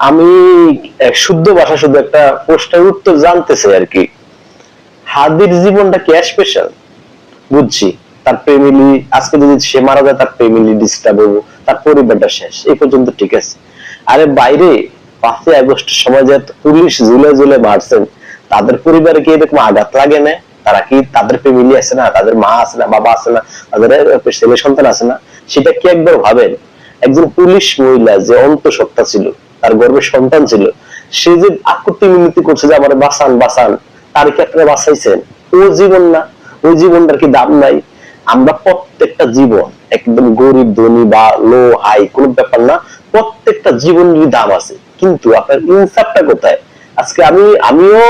আমি শুদ্ধ ভাষা শুধু একটা প্রশ্নের উত্তর জানতে চাই আর কি। হাদির জীবনটা কি স্পেশাল? বুঝছি তার ফ্যামিলি, আজকে যদি সে মারা যায় তার ফ্যামিলি ডিস্টার্ব হবো, তার পরিবারটা শেষ, এই পর্যন্ত ঠিক আছে। আরে বাইরে 5ই আগস্টের সময় যে পুলিশ ঝুলে ঝুলে মারছেন, তাদের পরিবারে কি এরকম আঘাত লাগে না? তারা কি, তাদের ফ্যামিলি আছে না, তাদের মা আছে না, বাবা আছে না, তাদের ছেলে সন্তান আছে না? সেটা কি একবার ভাবেন? একজন পুলিশ মহিলা যে অন্তঃসত্ত্বা ছিল, তার গর্ভে সন্তান ছিল, সে যে আকুতি মিনতি করছে যে আমার বাঁচান বাঁচান, তার কি আপনারা বাঁচাইছেন? ও জীবন না? ওই জীবনটার কি দাম নাই? আমরা প্রত্যেকটা জীবন, একদম গরিব ধনী বা লো হাই কোন ব্যাপার না, প্রত্যেকটা জীবনেরই দাম আছে, কিন্তু আপনার ইনসাফটা কোথায়? আজকে আমিও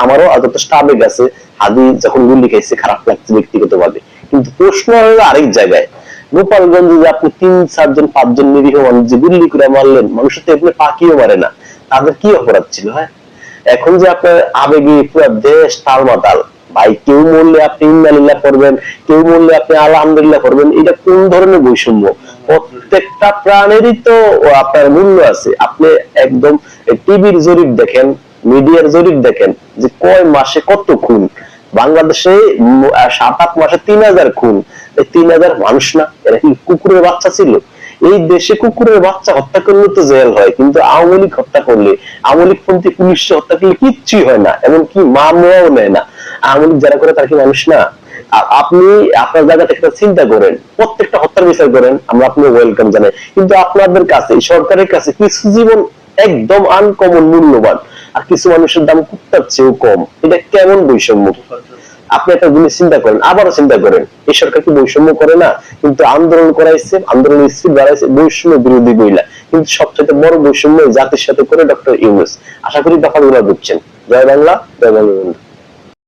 আমারও যথেষ্ট আবেগ আছে। হাদি যখন গুলি খাইছে খারাপ লাগছে ব্যক্তিগত ভাবে, কিন্তু প্রশ্ন হলো আরেক জায়গায়। গোপালগঞ্জে যে আপনি 3-4-5 জন নিরীহ মানুষ যে গুলি করে মারলেন, মানুষ তো এগুলো পাকিও মারে না, তাদের কি অপরাধ ছিল? হ্যাঁ, এখন যে আপনার আবেগে পুরো দেশ টালমাটাল, ভাই কেউ মরলে আপনি ইন্নালিল্লাহ করবেন, কেউ মরলে আপনি আলহামদুলিল্লাহ করবেন, এটা কোন ধরনের বৈষম্য? প্রত্যেকটা প্রাণেরই তো আপনার মূল্য আছে। আপনি একদম টিভির জরিপ দেখেন, মিডিয়ার জরিপ দেখেন, যে কয় মাসে কত খুন বাংলাদেশে, 7-8 মাসে 3000 খুন। এই 3000 মানুষ না, এরা কি কুকুরের বাচ্চা ছিল? এই দেশে কুকুরের বাচ্চা হত্যা করলে তো জেল হয়, কিন্তু আওয়ামী লীগ হত্যা করলে, আওয়ামী লীগ পন্থী পুলিশ হত্যা করলে কিচ্ছুই হয় না, এমনকি মা মেয়েও নেয় না। আওয়ামী লীগ যারা করে তারা কি মানুষ না? আপনি আপনার জায়গা থেকে চিন্তা করেন, প্রত্যেকটা হত্যার বিচার করেন, আমরা আপনি ওয়েলকাম জানাই, কিন্তু আপনাদের কাছে, সরকারের কাছে কিছু জীবন একদম আনকমন মূল্যবান, আর কিছু মানুষের দাম কুত্তার চেয়েও কম। এটা কেমন বৈষম্য? আপনি একটা জিনিস চিন্তা করেন, আবারও চিন্তা করেন, এই সরকার কি বৈষম্য করে না? কিন্তু আন্দোলন করাইছে, আন্দোলনের স্পিড বাড়াইছে বৈষম্য বিরোধী বইলা, কিন্তু সবচেয়ে বড় বৈষম্য জাতির সাথে করে ডক্টর ইউনূস। আশা করি ব্যাপারগুলো বুঝছেন। জয় বাংলা, জয় বঙ্গবন্ধু।